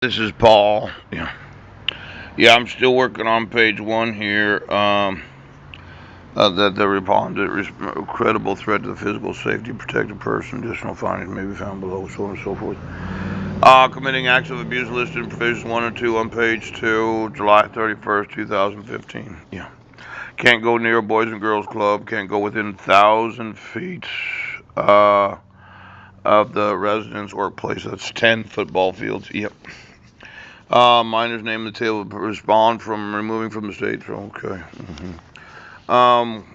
This is Paul. Yeah, I'm still working on page one here. That the respondent credible threat to the physical safety, protected person. Additional findings may be found below, so on and so forth. Committing acts of abuse listed in provisions 1 and 2 on page 2, July 31st, 2015. Yeah. Can't go near a Boys and Girls Club. Can't go within 1,000 feet uh, of the residence workplace. That's 10 football fields. Yep. Minors name the table respond from removing from the state. Okay.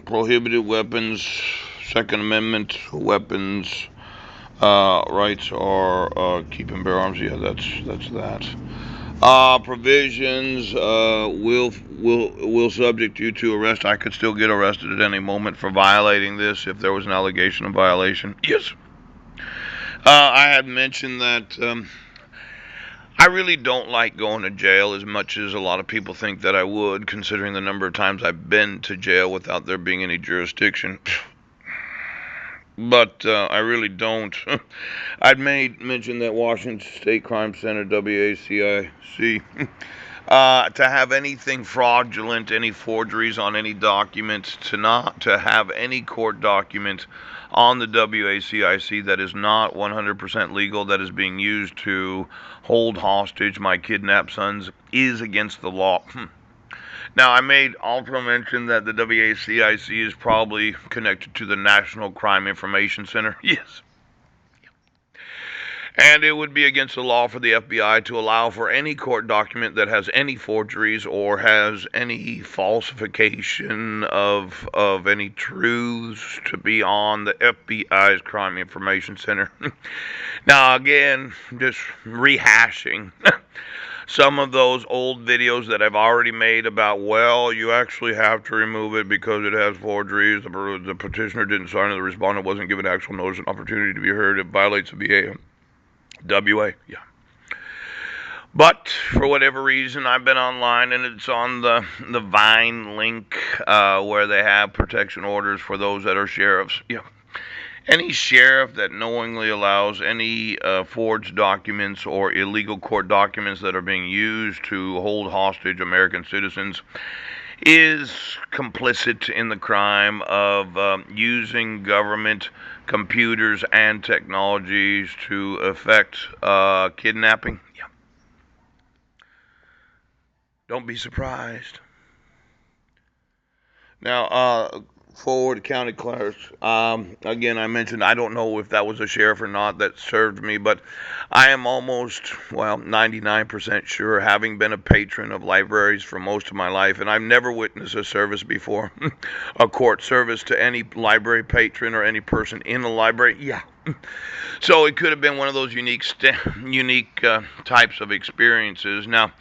Prohibited weapons. Second Amendment weapons rights are keep and bear arms. Yeah, that's that. Provisions will subject you to arrest. I could still get arrested at any moment for violating this if there was an allegation of violation. Yes. I had mentioned that I really don't like going to jail as much as a lot of people think that I would, considering the number of times I've been to jail without there being any jurisdiction. But I really don't. I'd mention that Washington State Crime Center, WACIC, to have anything fraudulent, any forgeries on any document, to have any court document on the WACIC that is not 100% legal, that is being used to hold hostage my kidnapped sons, is against the law. Now, I made also mention that the WACIC is probably connected to the National Crime Information Center. Yes. And it would be against the law for the FBI to allow for any court document that has any forgeries or has any falsification of any truths to be on the FBI's Crime Information Center. Now, again, just rehashing some of those old videos that I've already made about, well, you actually have to remove it because it has forgeries. The petitioner didn't sign it. The respondent wasn't given actual notice and opportunity to be heard. It violates the VA. WA, yeah. But for whatever reason, I've been online and it's on the Vine link where they have protection orders for those that are sheriffs. Yeah. Any sheriff that knowingly allows any forged documents or illegal court documents that are being used to hold hostage American citizens is complicit in the crime of using government computers and technologies to effect kidnapping. Yeah. Don't be surprised. Now, forward county clerks. Again, I mentioned I don't know if that was a sheriff or not that served me, but I am almost, 99% sure, having been a patron of libraries for most of my life, and I've never witnessed a service before, a court service to any library patron or any person in a library. Yeah. So it could have been one of those unique types of experiences. Now,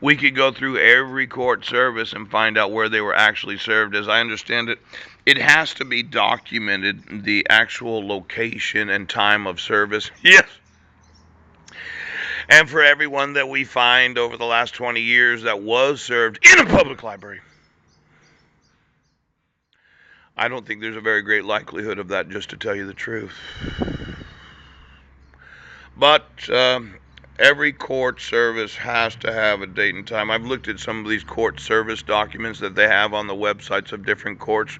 we could go through every court service and find out where they were actually served. As I understand it, it has to be documented, the actual location and time of service. Yes. And for everyone that we find over the last 20 years that was served in a public library, I don't think there's a very great likelihood of that, just to tell you the truth. But every court service has to have a date and time. I've looked at some of these court service documents that they have on the websites of different courts.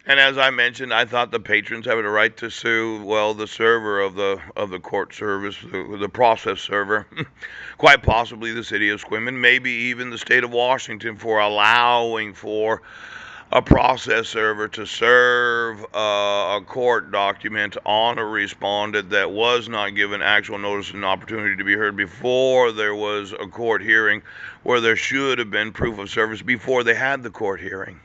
And as I mentioned, I thought the patrons have a right to sue, well, the server of the court service, the process server, quite possibly the city of Squimmin, maybe even the state of Washington, for allowing for a process server to serve a court document on a respondent that was not given actual notice and opportunity to be heard before there was a court hearing, where there should have been proof of service before they had the court hearing.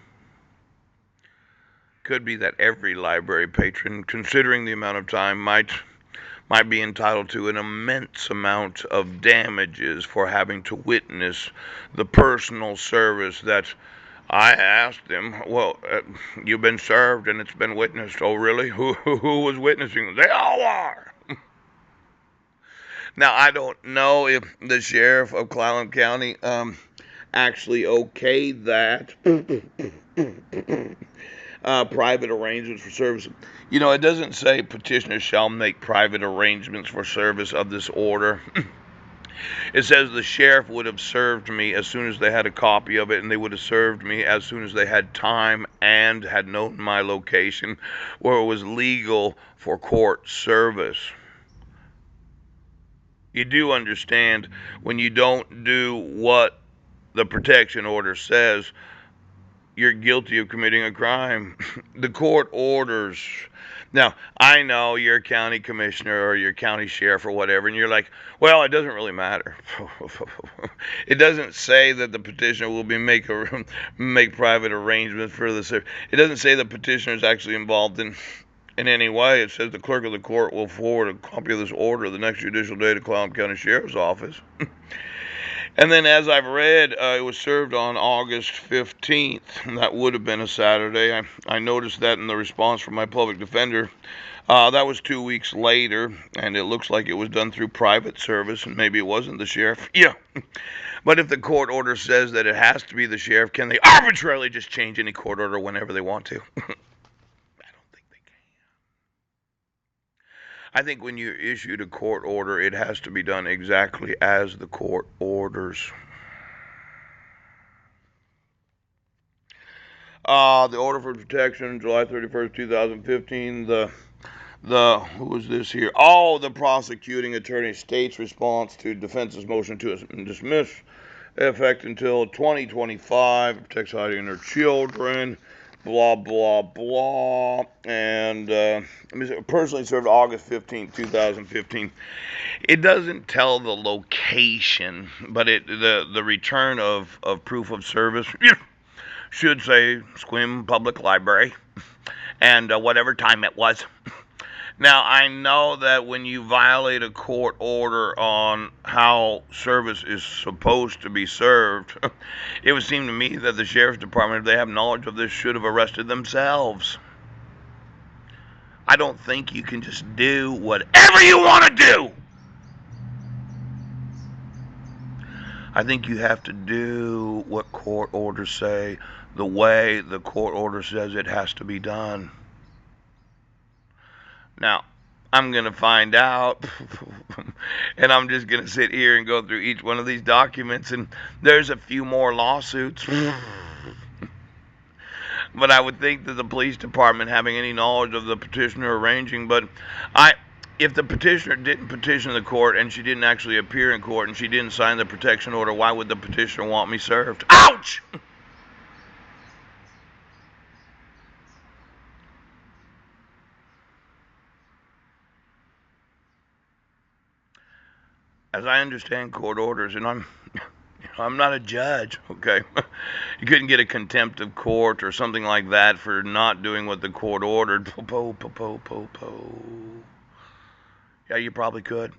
Could be that every library patron, considering the amount of time, might be entitled to an immense amount of damages for having to witness the personal service that I asked them. Well, you've been served and it's been witnessed. Oh, really? Who was witnessing? They all are. Now, I don't know if the sheriff of Clallam County actually okayed that. private arrangements for service. You know, it doesn't say petitioner shall make private arrangements for service of this order. It says the sheriff would have served me as soon as they had a copy of it, and they would have served me as soon as they had time and had known my location where it was legal for court service. You do understand, when you don't do what the protection order says, you're guilty of committing a crime. The court orders. Now, I know you're a county commissioner or you're a county sheriff or whatever, and you're like, well, it doesn't really matter. It doesn't say that the petitioner will make private arrangements for the service. It doesn't say the petitioner is actually involved in any way. It says the clerk of the court will forward a copy of this order the next judicial day to Clallam County Sheriff's Office. And then, as I've read, it was served on August 15th. That would have been a Saturday. I noticed that in the response from my public defender. That was 2 weeks later, and it looks like it was done through private service, and maybe it wasn't the sheriff. Yeah. But if the court order says that it has to be the sheriff, can they arbitrarily just change any court order whenever they want to? I think when you're issued a court order, it has to be done exactly as the court orders. The order for protection, July 31st, 2015. Who was this here? Oh, the prosecuting attorney state's response to defense's motion to dismiss, effect until 2025. Protects Heidi and her children. Blah, blah, blah, and personally served August 15, 2015. It doesn't tell the location, but the return of proof of service should say Sequim Public Library, and whatever time it was. Now, I know that when you violate a court order on how service is supposed to be served, it would seem to me that the sheriff's department, if they have knowledge of this, should have arrested themselves. I don't think you can just do whatever you want to do. I think you have to do what court orders say, the way the court order says it has to be done. Now, I'm going to find out, and I'm just going to sit here and go through each one of these documents, and there's a few more lawsuits. But I would think that the police department, having any knowledge of the petitioner arranging, but if the petitioner didn't petition the court, and she didn't actually appear in court, and she didn't sign the protection order, why would the petitioner want me served? Ouch! As I understand court orders, and I'm not a judge, okay? You couldn't get a contempt of court or something like that for not doing what the court ordered. Yeah, you probably could.